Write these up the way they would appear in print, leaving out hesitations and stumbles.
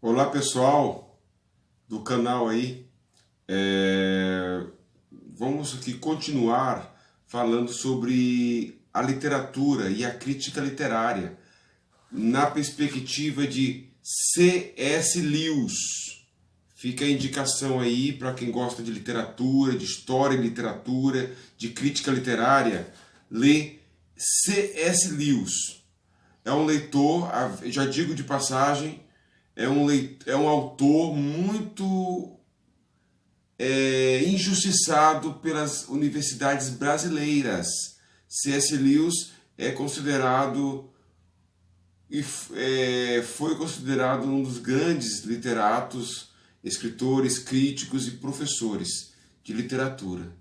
Olá pessoal do canal aí, vamos aqui continuar falando sobre a literatura e a crítica literária na perspectiva de C.S. Lewis. Fica a indicação aí para quem gosta de literatura, de história e literatura, de crítica literária, lê C.S. Lewis. É um leitor, já digo de passagem, é um autor muito injustiçado pelas universidades brasileiras. C.S. Lewis é considerado foi considerado um dos grandes literatos, escritores, críticos e professores de literatura.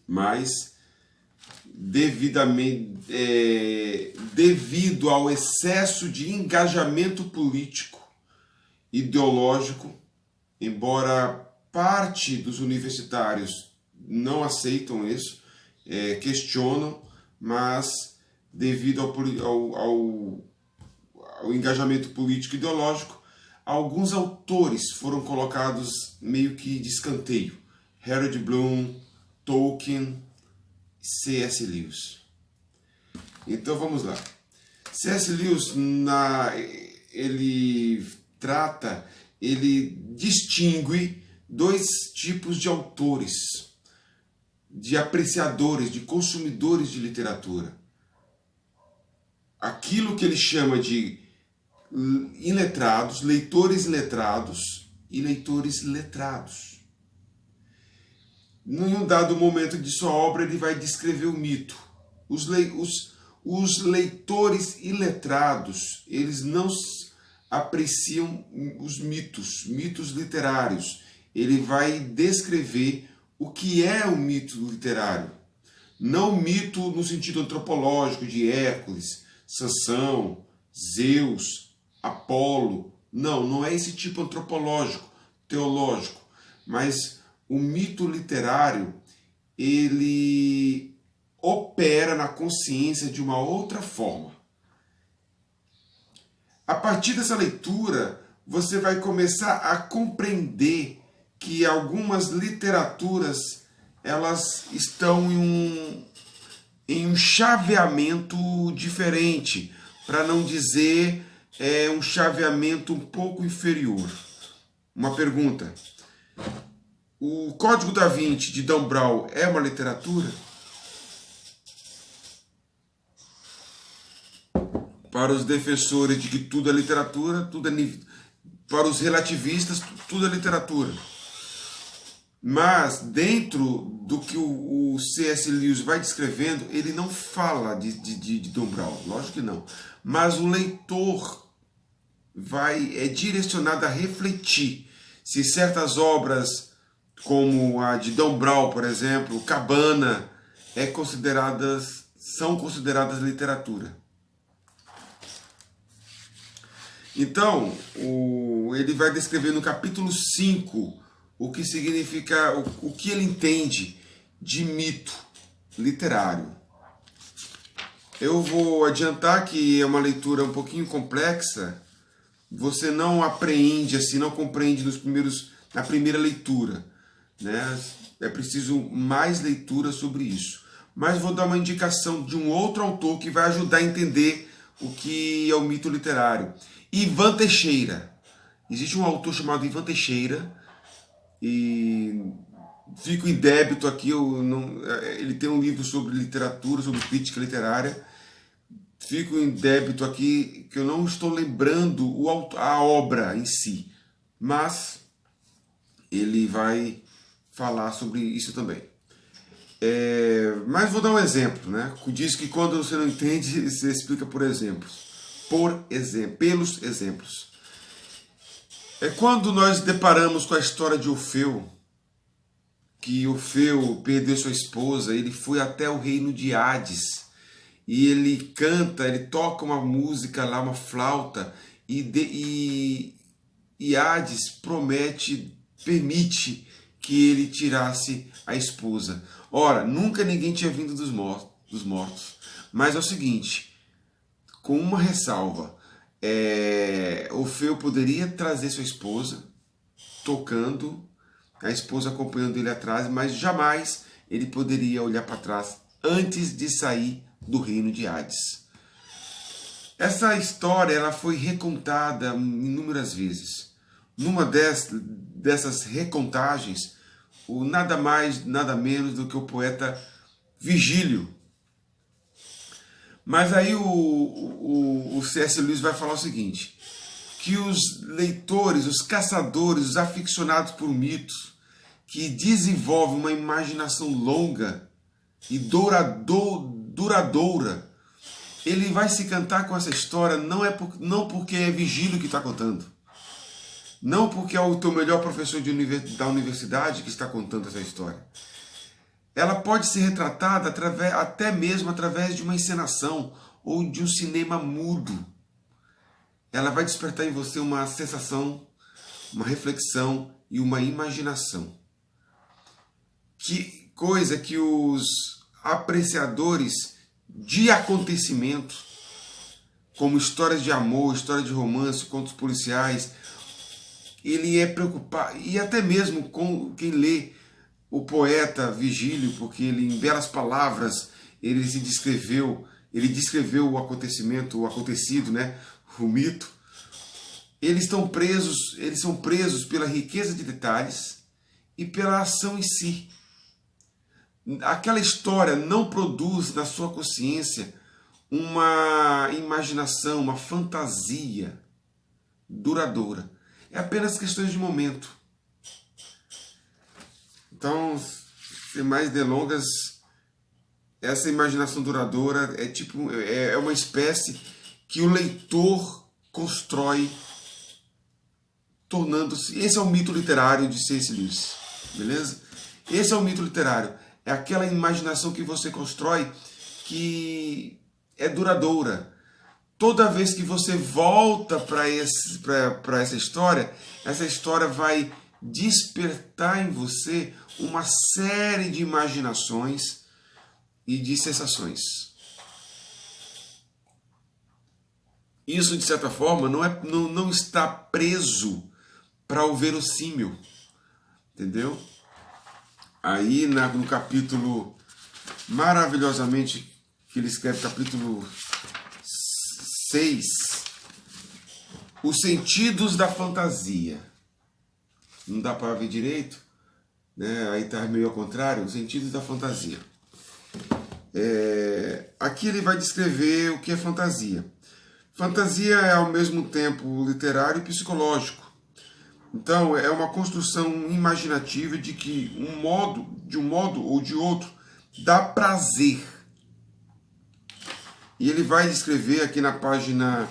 Mas devido ao excesso de engajamento político, ideológico, embora parte dos universitários não aceitam isso, questionam, mas devido ao engajamento político e ideológico, alguns autores foram colocados meio que de escanteio. Harold Bloom, Tolkien, C.S. Lewis. Então vamos lá. C.S. Lewis, ele distingue dois tipos de autores, de apreciadores, de consumidores de literatura. Aquilo que ele chama de iletrados, leitores iletrados e leitores letrados. Em um dado momento de sua obra, ele vai descrever o mito. Os leitores iletrados, eles não apreciam os mitos literários. Ele vai descrever o que é o mito literário. Não o mito no sentido antropológico de Hércules, Sansão, Zeus, Apolo. Não é esse tipo antropológico, teológico, mas o mito literário, ele opera na consciência de uma outra forma. A partir dessa leitura, você vai começar a compreender que algumas literaturas, elas estão em um chaveamento diferente, para não dizer um chaveamento um pouco inferior. Uma pergunta: o Código da Vinci de Dan Brown é uma literatura? Para os defensores de que tudo é literatura, para os relativistas, tudo é literatura. Mas dentro do que o C.S. Lewis vai descrevendo, ele não fala de Dan Brown, lógico que não. Mas o leitor é direcionado a refletir se certas obras, como a de Dan Brown, por exemplo, Cabana, são consideradas literatura. Então, ele vai descrever no capítulo 5 o que significa, o que ele entende de mito literário. Eu vou adiantar que é uma leitura um pouquinho complexa, você não apreende assim, não compreende na primeira leitura, né? É preciso mais leitura sobre isso. Mas vou dar uma indicação de um outro autor que vai ajudar a entender o que é o mito literário. Ivan Teixeira. Existe um autor chamado Ivan Teixeira, e fico em débito aqui, ele tem um livro sobre literatura, sobre crítica literária. Fico em débito aqui que eu não estou lembrando a obra em si, mas ele vai falar sobre isso também. Mas vou dar um exemplo, né? Diz que quando você não entende, você explica por exemplos. Pelos exemplos. Quando nós deparamos com a história de Orfeu, que Orfeu perdeu sua esposa, ele foi até o reino de Hades, e ele canta, ele toca uma música lá, uma flauta, e Hades permite que ele tirasse a esposa. Ora, nunca ninguém tinha vindo dos mortos. Mas é o seguinte, com uma ressalva, Orfeu poderia trazer sua esposa, tocando, a esposa acompanhando ele atrás, mas jamais ele poderia olhar para trás antes de sair do reino de Hades. Essa história ela foi recontada inúmeras vezes. Numa dessas recontagens, nada mais, nada menos do que o poeta Virgílio. Mas aí o C.S. Lewis vai falar o seguinte, que os leitores, os caçadores, os aficionados por mitos, que desenvolvem uma imaginação longa e duradoura, ele vai se encantar com essa história não porque é Virgílio que está contando, não porque é o teu melhor professor da universidade que está contando essa história. Ela pode ser retratada até mesmo através de uma encenação ou de um cinema mudo. Ela vai despertar em você uma sensação, uma reflexão e uma imaginação. Que coisa que os apreciadores de acontecimento, como histórias de amor, história de romance, contos policiais, ele é preocupado, e até mesmo com quem lê o poeta Virgílio, porque ele, em belas palavras, ele descreveu o acontecimento, o acontecido, né? O mito. Eles são presos pela riqueza de detalhes e pela ação em si. Aquela história não produz na sua consciência uma imaginação, uma fantasia duradoura. É apenas questões de momento. Então, sem mais delongas, essa imaginação duradoura é uma espécie que o leitor constrói, tornando-se... Esse é o mito literário de C.S. Lewis, beleza? Esse é o mito literário. É aquela imaginação que você constrói que é duradoura. Toda vez que você volta para essa história vai despertar em você uma série de imaginações e de sensações. Isso, de certa forma, não está preso para o verossímil, entendeu? Aí no capítulo, maravilhosamente, que ele escreve, capítulo 6, os sentidos da fantasia. Não dá para ver direito, né? Aí está meio ao contrário, os sentidos da fantasia. Aqui ele vai descrever o que é fantasia. Fantasia é ao mesmo tempo literário e psicológico. Então é uma construção imaginativa de que de um modo ou de outro dá prazer. E ele vai descrever aqui na página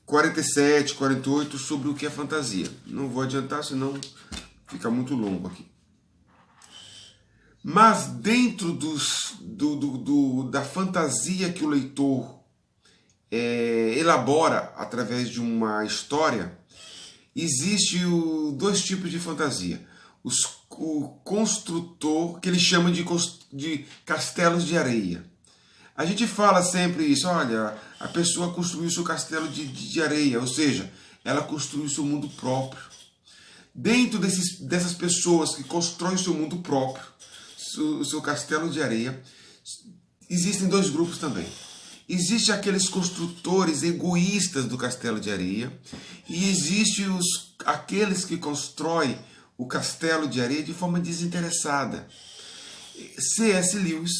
47, 48 sobre o que é fantasia. Não vou adiantar, senão fica muito longo aqui. Mas dentro da fantasia que o leitor elabora através de uma história, existe dois tipos de fantasia. O construtor, que ele chama de castelos de areia. A gente fala sempre isso, olha, a pessoa construiu seu castelo de areia, ou seja, ela construiu seu mundo próprio. Dentro dessas pessoas que constroem seu mundo próprio, o seu castelo de areia, existem dois grupos também. Existem aqueles construtores egoístas do castelo de areia e existem aqueles que constroem o castelo de areia de forma desinteressada. C.S. Lewis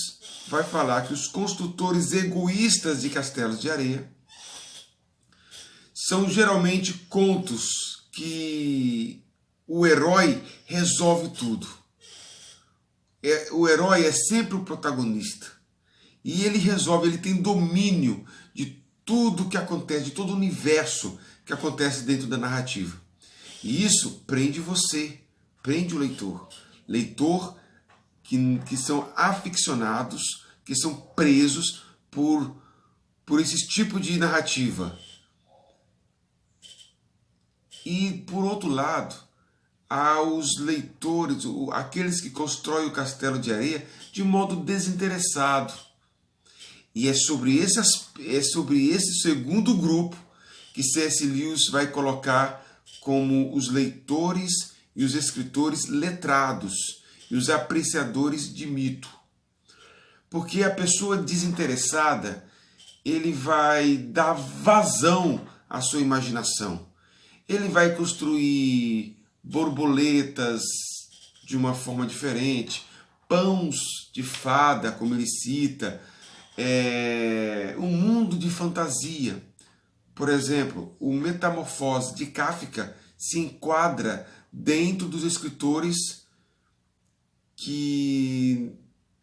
vai falar que os construtores egoístas de castelos de areia são geralmente contos que o herói resolve tudo. O herói é sempre o protagonista. E ele resolve, ele tem domínio de tudo que acontece, de todo o universo que acontece dentro da narrativa. E isso prende você, prende o leitor. Leitor que são aficionados, que são presos por esse tipo de narrativa. E, por outro lado, há os leitores, aqueles que constroem o castelo de areia de modo desinteressado. E é sobre esse segundo grupo que C.S. Lewis vai colocar como os leitores e os escritores letrados e os apreciadores de mito. Porque a pessoa desinteressada, ele vai dar vazão à sua imaginação. Ele vai construir borboletas de uma forma diferente, pães de fada, como ele cita, um mundo de fantasia. Por exemplo, o Metamorfose de Kafka se enquadra dentro dos escritores que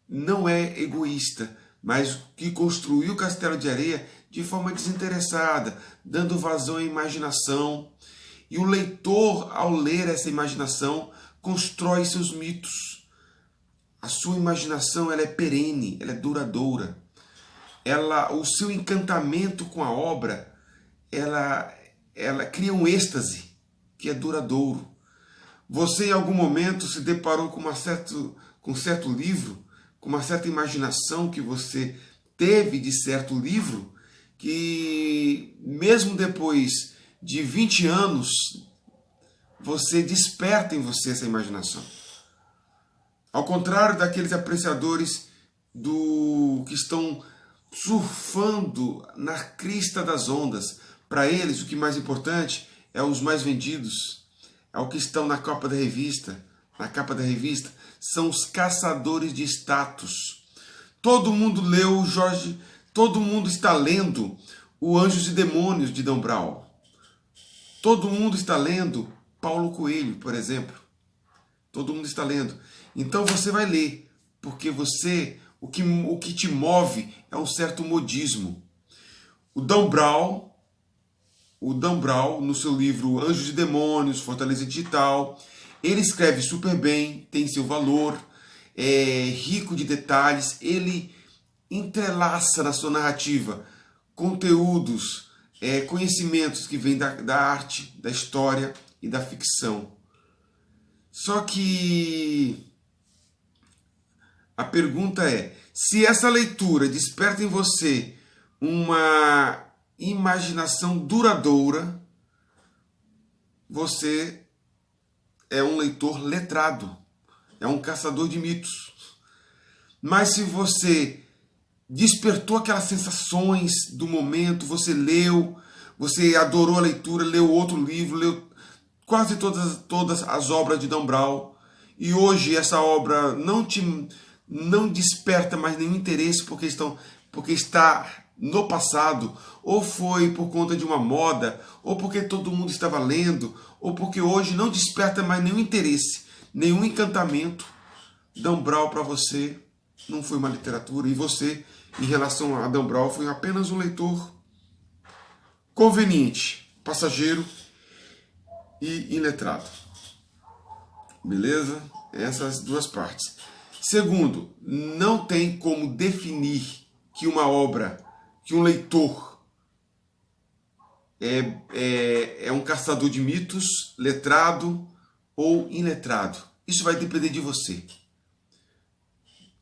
não é egoísta, mas que construiu o Castelo de Areia de forma desinteressada, dando vazão à imaginação. E o leitor, ao ler essa imaginação, constrói seus mitos. A sua imaginação ela é perene, ela é duradoura. O seu encantamento com a obra, ela cria um êxtase que é duradouro. Você em algum momento se deparou com um certo livro, com uma certa imaginação que você teve de certo livro, que mesmo depois de 20 anos, você desperta em você essa imaginação. Ao contrário daqueles apreciadores que estão surfando na crista das ondas, para eles o que mais importante é os mais vendidos, é o que estão na capa da revista, são os caçadores de status. Todo mundo todo mundo está lendo o Anjos e Demônios de Dan Brown. Todo mundo está lendo Paulo Coelho, por exemplo. Todo mundo está lendo. Então você vai ler, porque o que te move é um certo modismo. O Dan Brown, no seu livro Anjos e Demônios, Fortaleza Digital, ele escreve super bem, tem seu valor, é rico de detalhes, ele entrelaça na sua narrativa conteúdos, conhecimentos que vêm da arte, da história e da ficção. Só que a pergunta é, se essa leitura desperta em você uma imaginação duradoura, você é um leitor letrado, é um caçador de mitos. Mas se você despertou aquelas sensações do momento, você leu, você adorou a leitura, leu outro livro, leu quase todas as obras de Dan Brown, e hoje essa obra não desperta mais nenhum interesse porque está no passado, ou foi por conta de uma moda, ou porque todo mundo estava lendo, ou porque hoje não desperta mais nenhum interesse, nenhum encantamento, Dan Brown para você não foi uma literatura, e você, em relação a Dan Brown, foi apenas um leitor conveniente, passageiro e iletrado. Beleza? Essas duas partes. Segundo, não tem como definir que uma obra, que um leitor é um caçador de mitos, letrado ou iletrado. Isso vai depender de você.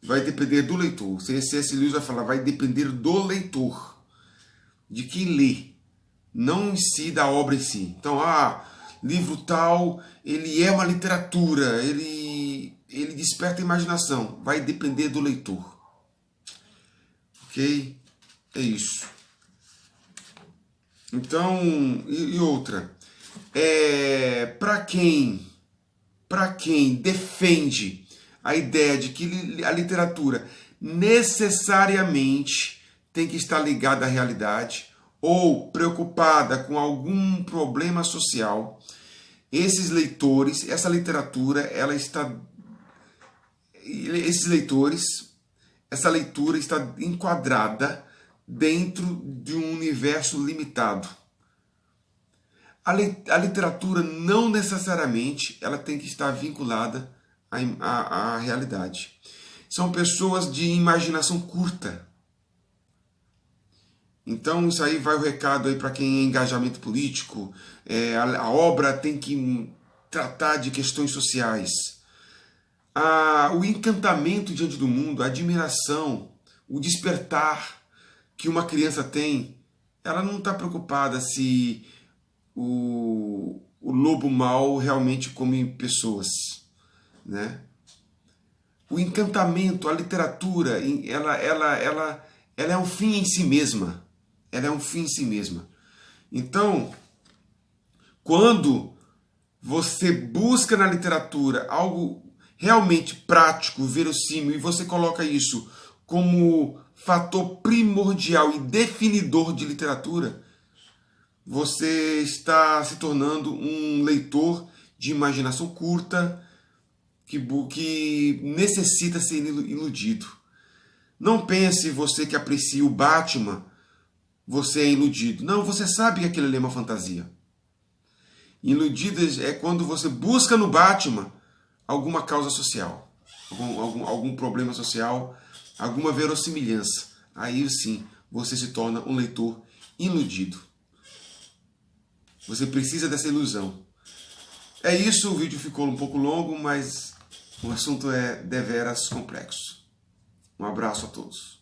Vai depender do leitor. C.S. Lewis vai falar, vai depender do leitor, de quem lê, não em si da obra em si. Então, livro tal, ele é uma literatura, ele desperta a imaginação. Vai depender do leitor. Ok? É isso. Então, e outra, para quem defende a ideia de que a literatura necessariamente tem que estar ligada à realidade ou preocupada com algum problema social, esses leitores, essa literatura, essa leitura está enquadrada dentro de um universo limitado. A literatura não necessariamente ela tem que estar vinculada à realidade. São pessoas de imaginação curta. Então isso aí vai o recado aí para quem é engajamento político. A obra tem que tratar de questões sociais. O encantamento diante do mundo, a admiração, o despertar que uma criança tem ela não está preocupada se o lobo mau realmente come pessoas, né? O encantamento, a literatura, ela é um fim em si mesma. Ela é um fim em si mesma. Então, quando você busca na literatura algo realmente prático, verossímil, e você coloca isso como fator primordial e definidor de literatura, você está se tornando um leitor de imaginação curta que necessita ser iludido. Não pense você que aprecia o Batman, você é iludido. Não, você sabe que aquilo ali é uma fantasia. Iludidas é quando você busca no Batman alguma causa social, algum problema social, alguma verossimilhança. Aí sim, você se torna um leitor iludido. Você precisa dessa ilusão. É isso, o vídeo ficou um pouco longo, mas o assunto é deveras complexo. Um abraço a todos.